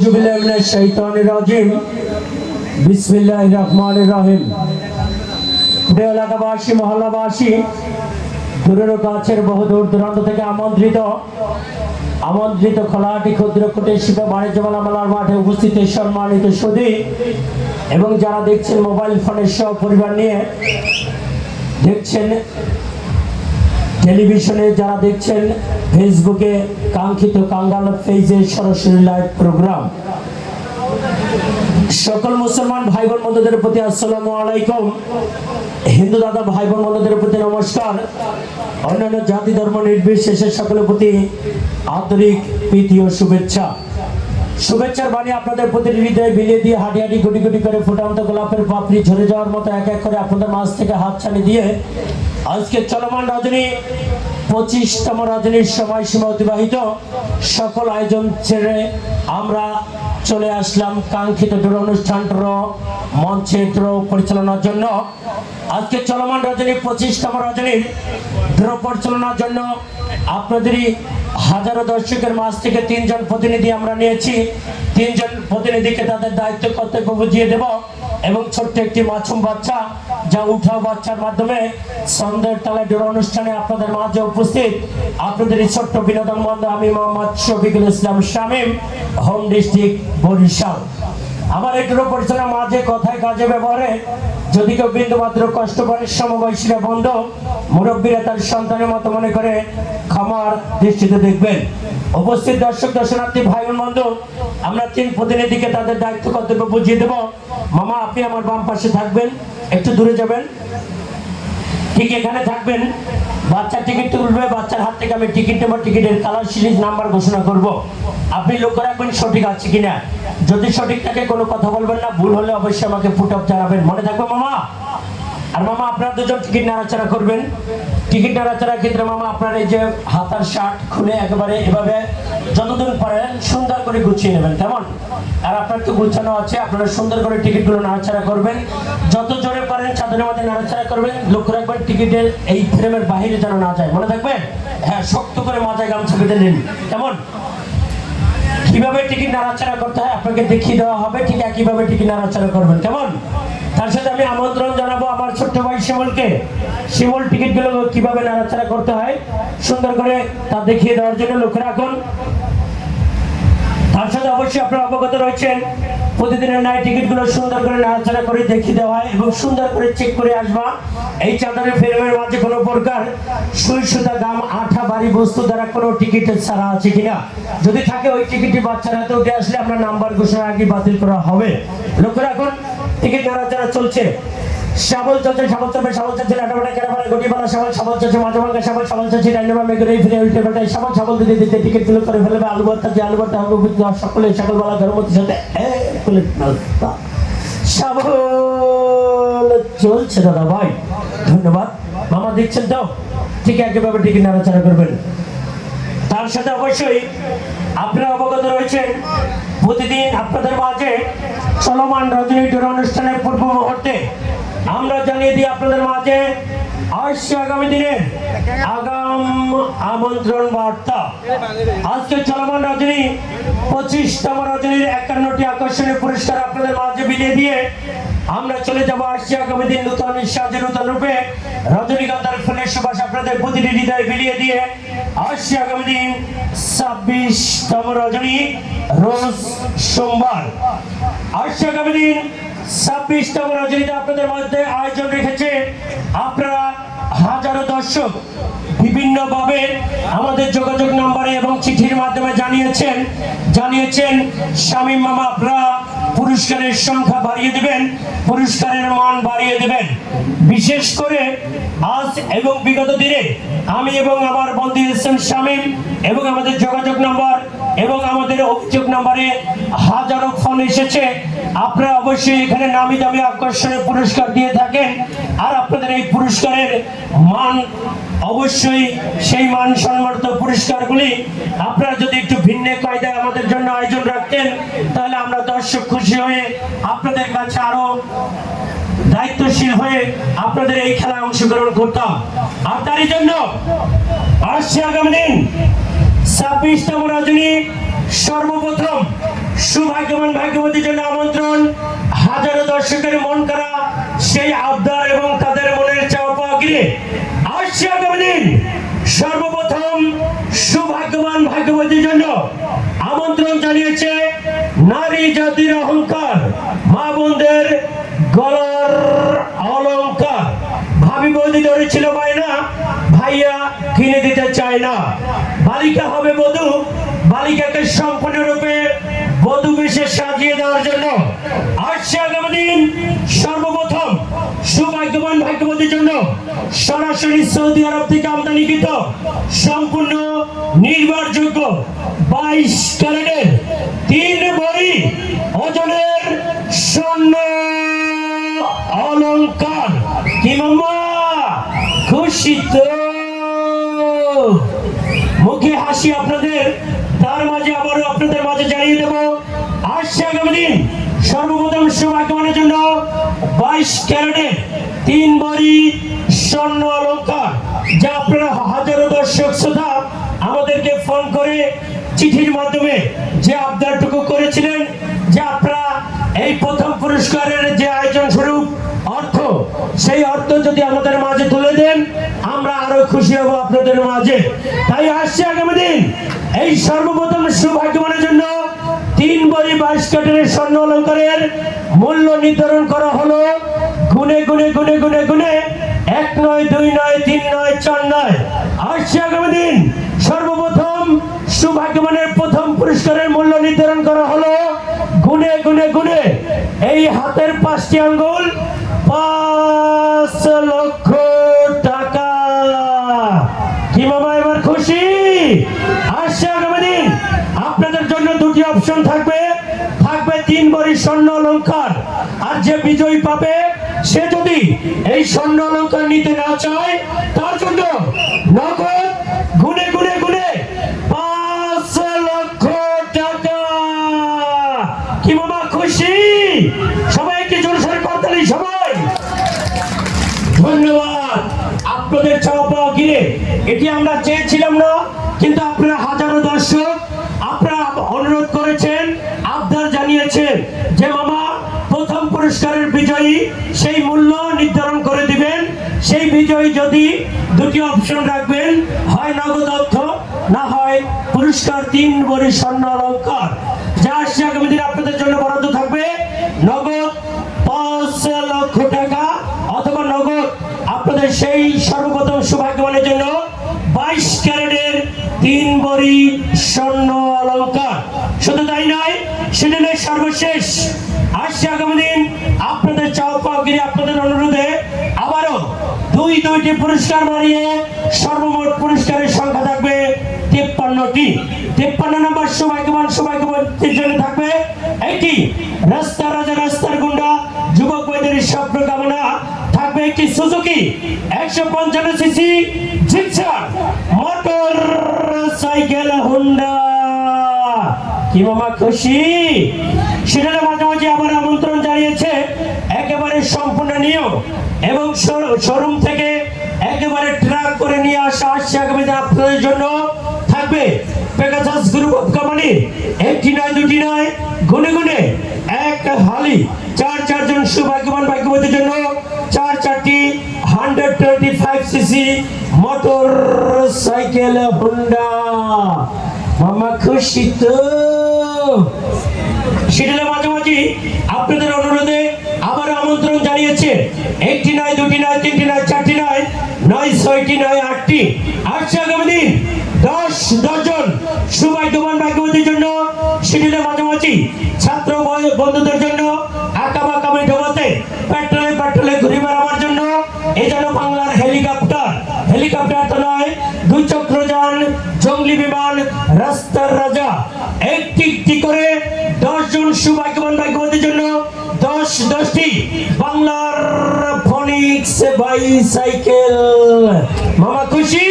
আউযুবিল্লাহি মিনাশ শাইতানির রাজিম। বিসমিল্লাহির রহমানির রহিম। প্রিয় এলাকাবাসী, মহল্লাবাসী, দূরের কাছের বহু দূর দূরান্ত থেকে আমন্ত্রিত খোলাহাটি ক্ষুদ্র কুটির শিল্প বাণিজ্য মেলার মাঠে উপস্থিত সম্মানিত সুধী এবং যারা দেখছেন মোবাইল ফোনের সহ পরিবার নিয়ে দেখছেন, টেলিভিশনে যারা দেখছেন, ফেসবুকে কাঙ্ক্ষিত কাঙ্গাল পেজে সরাসরি লাইভ প্রোগ্রাম, সকল মুসলমান ভাই বোন বন্ধুদের প্রতি আসসালামু আলাইকুম। হিন্দু দাদা ভাই বোন বন্ধুদের প্রতি নমস্কার। অন্যান্য জাতি ধর্ম নির্বিশেষে সকলের প্রতি আন্তরিক প্রীতি ও শুভেচ্ছার বাণী আপনাদের প্রতি হৃদয়ে বিলিয়ে দিয়ে হাঁটি হাঁটি গুটি গুটি করে ফুটান্ত গোলাপের পাপড়ি ঝরে যাওয়ার মতো এক এক করে আপনাদের মাঝ থেকে হাতছানি দিয়ে আজকে চলমান রজনী 25তম রজনীর সময়সীমা অতিবাহিত, সকল আয়োজন ছেড়ে আমরা চলে আসলাম কাঙ্ক্ষিত অনুষ্ঠানটির মঞ্চে পরিচালনার জন্য। আজকে চলমান রজনী 25তম রজনীর পরিচালনার জন্য আপনাদেরই হাজারো দর্শকের মাঝ থেকে 3 জন প্রতিনিধি আমরা নিয়েছি। 3 জন প্রতিনিধিকে তাদের দায়িত্ব কর্তব্য বুঝিয়ে দেব এবং ছোট্ট একটি মাসুম বাচ্চা যা উঠাও বাচ্চার মাধ্যমে সন্ধ্যের তালে অনুষ্ঠানে আপনাদের মাঝে উপস্থিত আপনাদের এই ছোট্ট বিনোদন বন্ধু আমি মোহাম্মদ শফিকুল ইসলাম শামীম, হোম ডিস্ট্রিক্ট বরিশাল। আমার এই পরিচালনার মাঝে কথায় কাজে ব্যবহারে যদি কেউ বিন্দু মাত্র কষ্ট করে সমবয়সীরা বন্ধু মুরব্বীরা তার সন্তানের মতো মনে করে ক্ষমার দৃষ্টিতে দেখবেন। উপস্থিত দর্শক দর্শনার্থী ভাই বোন বন্ধু, আমরা 3 প্রতিনিধিকে তাদের দায়িত্ব কর্তব্য বুঝিয়ে দেব। মামা, আপনি আমার বাম পাশে থাকবেন, একটু দূরে যাবেন, ঠিক এখানে থাকবেন। বাচ্চার টিকিট তুলবে, বাচ্চার হাত থেকে আমি টিকিট নেব, টিকিটের কালার সিরিজ নাম্বার ঘোষণা করব। আপনি লক্ষ্য রাখবেন সঠিক আছে কিনা, যদি সঠিক থাকে কোনো কথা বলবেন না, ভুল হলে অবশ্যই আমাকে ফুট আপ জানাবেন, মনে থাকবে মামা। আর মামা, আপনারা 2 জন টিকিট নাড়াচাড়া করবেন। টিকিট নাড়াচাড়ার ক্ষেত্রে মামা আপনার এই যে হাতার শার্ট খুলে একেবারে এভাবে যতদূর পারেন সুন্দর করে গুছিয়ে নেবেন, কেমন? আর আপনার তো গুছানো আছে, আপনারা সুন্দর করে টিকিটগুলো নাড়াচাড়া করবেন, যত জোরে পারেন চাদরের মধ্যে নাড়াচাড়া করবেন। লক্ষ্য রাখবেন টিকিটের এই ফ্রেমের বাইরে যেন না যায়, মনে থাকবে। হ্যাঁ, শক্ত করে মাথায় গামছা বেঁধে নিন, কেমন? কিভাবে টিকিট নাড়াচাড়া করতে হয় আপনাকে দেখিয়ে দেওয়া হবে, ঠিক একইভাবে টিকিট নাড়াচাড়া করবেন, কেমন? তার সাথে আমি আমন্ত্রণ জানাবো আমার ছোট্ট ভাই শিমুলকে। শিমুল টিকিটগুলো কিভাবে নাড়াচাড়া করতে হয় সুন্দর করে তা দেখিয়ে দেওয়ার জন্য লক্ষ্য রাখুন। তার সাথে অবশ্যই আপনারা অবগত রয়েছেন প্রতিদিনের ন্যায় টিকিটগুলো সুন্দর করে নাড়াচাড়া করে দেখিয়ে দেওয়া হয় এবং সুন্দর করে চেক করে আসবা এই চাদরের ফ্রেমের মাঝে কোনো প্রকার সুই সুতা গাম আঠা ভারী বস্তু দ্বারা কোনো টিকিটের ছাড়া আছে কিনা, যদি থাকে ওই টিকিটটি বাচ্চার হাতে উঠে আসলে আপনার নাম্বার ঘোষণার আগে বাতিল করা হবে। লক্ষ্য রাখুন, টিকিট নাড়াচাড়া চলছে, শাবল চলছে, শাবল চলবে, শাবল চলছে, লাটাবাটা কেরাবাটা গটিবালা শাবল, শাবল চলছে, মাঝামাঙ্গা শাবল, শাবল চলছে, ডাইনামা মেঘরে ফিরে উল্টে পাল্টে শাবল, শাবল দিতে দিতে টিকিটগুলো করে ফেলবে। আলু ভর্তা যে আলু ভর্তা হবে সকলে সকলবেলা ধর্মতির সাথে শাবল চলছে। দাদা ভাই ধন্যবাদ, মামা দেখছেন তো, ঠিক একইভাবে টিকিট নাড়াচাড়া করবেন। তার সাথে অবশ্যই আপনারা অবগত রয়েছেন প্রতিদিন আপনাদের মাঝে চলমান রজনী অনুষ্ঠানের পূর্ব মুহূর্তে আমরা জানিয়ে দিই আপনাদের মাঝে আসছে আগামী দিনের আগাম আমন্ত্রণ বার্তা। আজকে চলমান রজনী 25তম রজনীর 51টি আকর্ষণীয় পুরস্কার আপনাদের মাঝে বিলিয়ে দিয়ে আমরা চলে যাবো আসছে আগামী দিন নূতন সাজে নূতন রূপে রজনীগন্ধার ফুলের সুবাস আপনাদের প্রতিটি হৃদয়ে বিলিয়ে দিয়ে আসছে আগামী দিন 26তম রজনী রোজ সোমবার। আসছে আগামী দিন 26তম রজনীতে আপনাদের মধ্যে আয়োজন রেখেছে আপনারা হাজারো দর্শক বিভিন্নভাবে আমাদের যোগাযোগ নম্বরে এবং চিঠির মাধ্যমে জানিয়েছেন শামীম মামা আপনারা পুরস্কারের সংখ্যা বাড়িয়ে দিবেন, পুরস্কারের মান বাড়িয়ে দিবেন। বিশেষ করে আজ এবং বিগত দিনে আমি এবং আমার বন্ধু এসএম শামীম এবং আমাদের যোগাযোগ নম্বর এবং আমাদের অভিযোগ নম্বরে হাজারো ফোন এসেছে। আপনারা অবশ্যই এখানে নামি দামি আকর্ষণীয় পুরস্কার দিয়ে থাকেন, আর আপনাদের এই পুরস্কারের মান অবশ্যই সেই মানসম্মত পুরস্কারগুলি আপনারা যদি একটু ভিন্ন কায়দায় আমাদের জন্য আয়োজন রাখতেন তাহলে আমরা দর্শক খুশি হয়ে আপনাদের কাছে আরো দায়িত্বশীল হয়ে আপনাদের এই খেলায় অংশগ্রহণ করতাম। আর তারই জন্য আসছে আগামী দিন 26তম রজনী সর্বপ্রথম সৌভাগ্যবান ভাগ্যবতীর জন্য আমন্ত্রণ। হাজারো দর্শকের মন করা সেই আবদার এবং তাদের মনের চাওয়া পাওয়া ঘিরে আসছে আগামী দিন। সর্বপ্রথম সৌভাগ্যবান ভাগ্যবতীর জন্য আমন্ত্রণ জানিয়েছে নারী জাতির অহংকার, মা বোনদের গলার অলংকার। ভাবি বৌদি ধরেছিল বায়না, ভাইয়া কিনে দিতে চায় না। বালিকা হবে বধূ, বালিকাকে সম্পূর্ণরূপে বধূ বেশে সাজিয়ে দেওয়ার জন্য আসছে আগামী দিন। সর্বপ্রথম সৌভাগ্যবান ভাগ্যবতীর জন্য সরাসরি সৌদি আরব থেকে আমদানিকৃত সম্পূর্ণ নির্ভরযোগ্য 22 ক্যারেটের 3 ভরি ওজনের স্বর্ণ অলংকার। কি মাম্মা খুশি তো? মুখে হাসি আপনাদের, তার মাঝে আবারও আপনাদের মাঝে জানিয়ে দেব আসছে আগামী দিন। সর্বপ্রথম সৌভাগ্যবানের জন্য 22 ক্যারেটের 3 ভরি স্বর্ণ অলংকার, যা আপনারা হাজারো দর্শক শ্রোতা আমাদেরকে ফোন করে চিঠির মাধ্যমে যে আবদারটুকু করেছিলেন যে আপনারা এই প্রথম পুরস্কারের যে আয়োজন স্বরূপ অর্থ, সেই অর্থ যদি আমাদের মাঝে তুলে দেন আমরা আরো খুশি হব আপনাদের মাঝে। তাই আসছে আগামী দিন এই সর্বপ্রথম সৌভাগ্যবানের জন্য 3 ভরি 22 ক্যারেটের স্বর্ণ অলংকারের মূল্য নির্ধারণ করা হলো গুনে গুনে গুনে গুনে গুনে 1 নয় 2 নয় 3 নয় 4 নয়। আসছে আগামী দিন সর্বপ্রথম সৌভাগ্যবানের প্রথম পুরস্কারের মূল্য নির্ধারণ করা হলো গুনে গুনে গুনে এই হাতের 5টি আঙ্গুল 5 লক্ষ টাকা। কি মামা এবার খুশি? আসছে আগামী দিন আপনাদের জন্য 2টি অপশন থাকবে। 3 ভরি স্বর্ণ অলংকার, আর যে বিজয়ী পাবে সে যদি এই স্বর্ণ অলংকার নিতে না চায় তার জন্য নগদ গুনে গুনে গুনে 5 লক্ষ টাকা। কি মামা খুশি? সবাইকে জোরসোরে করতালি সবাই। ধন্যবাদ। আপনাদের চাওয়া পাওয়া ঘিরে এটি আমরা চেয়েছিলাম না, কিন্তু আপনারা হাজারো দর্শক আপনারা অনুরোধ করেছেন, আবদার জানিয়েছেন যে মামা প্রথম পুরস্কারের বিজয়ী সেই মূল্য নির্ধারণ করে দিবেন। সেই বিজয়ী যদি 2টি অপশন রাখবেন, হয় নগদ অর্থ, না হয় পুরস্কার 3 ভরি স্বর্ণ অলংকার, যা আসছে আগামী দিন আপনাদের জন্য বরাদ্দ থাকবে নগদ 5 লক্ষ টাকা, অথবা নগদ আপনাদের সেই সর্বপ্রথম সৌভাগ্যবানের জন্য 22 ক্যারেটের 3 ভরি স্বর্ণ অলংকার। শুধু তাই নয়, সেটা নয়, সর্বশেষ আসছে আগামী দিন আপনাদের চাওয়া পাওয়া ঘিরে আপনাদের অনুরোধে আবারও 2টি পুরস্কার বাড়িয়ে সর্বমোট পুরস্কারের সংখ্যা থাকবে 53টি। 53 নম্বর সৌভাগ্যবানের জন্য থাকবে একটি রাস্তার রাজা রাস্তার গুন্ডা যুবক ভাইদের স্বপ্ন কামনা, থাকবে একটি Suzuki 155 CC Gixxer motor cycle Honda. কি মামা খুশি? সেটা মাঝামাঝি আবার আমন্ত্রণ জানিয়েছে একেবারে সম্পূর্ণ নিয়োগ এবং শোরুম থেকে একেবারে ট্রাক করে নিয়ে আসা আসছে আগামী দিন আপনাদের জন্য থাকবে পেগাসাস গ্রুপ অফ কোম্পানি 1টি নয় 2টি নয় গুনে গুনে 1 হালি 4 জন সৌভাগ্যবান ভাগ্যবতীর জন্য 4টি 125 সিসি মোটর সাইকেল হুন্ডা। মামা খুশি তো? সেটা মাঝামাঝি আপনাদের অনুরোধে আবার আমন্ত্রণ জানিয়েছে 1টি নয় 2টি নয় 3টি নয় 4টি নয় 9 6টি নয় 8টি। আসছে আগামী দিন 10 জন সৌভাগ্যবান ভাগ্যবতীর জন্য সেটা মাঝামাঝি ছাত্র বন্ধুদের জন্য আঁকাবাঁকা মেঠোবাতে পেট্রোলে ঘুরে বেড়াবার জন্য এই যেন বাংলার হেলিকপ্টার তো নয়, 2 চক্রযান জঙ্গলি বিমান রাস্তার রাজা। একটি করে 10 জন সৌভাগ্যবান ভাগ্যবতীর জন্য 10টি বাংলার ফনিক্স বাইসাইকেল। মামা খুশি?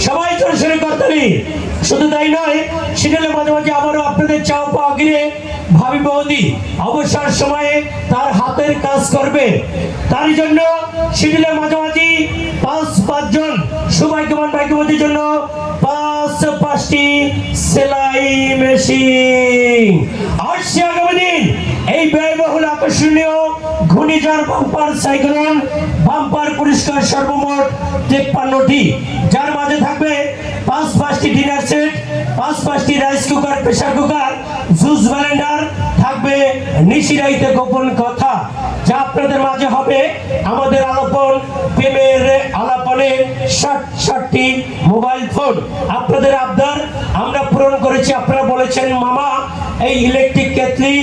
সবাই জোরসোরে করতালি। শুধু তাই নয়, সেটালে মাঝামাঝি আবারও আপনাদের চাওয়া পাওয়া ঘিরে ভাবি বৌদি অবসর সময়ে তার হাতের কাজ করবে, তার জন্য সেটালে মাঝামাঝি 5 জন সৌভাগ্যবান ভাগ্যবতীর জন্য 5টি সেলাই মেশিন। আসছে আগামী দিন এই ব্যয়বহুল আকর্ষণীয় ঘূর্ণিঝড় বাম্পার সাইক্লোন বাম্পার পুরস্কার সর্বমোট 53টি, যার মাঝে থাকবে 5টি ডিনার সেট, 5টি rice cooker, pressure cooker, juice Blender, থাকবে নিশিরাইতে গোপন কথা, যা আপনাদের মাঝে হবে আমাদের প্রেমের আলাপনের 60টি মোবাইল ফোন। আপনাদের আবদার আমরা পূরণ করেছি। আপনারা বলেছেন মামা এই ইলেকট্রিক কেটলি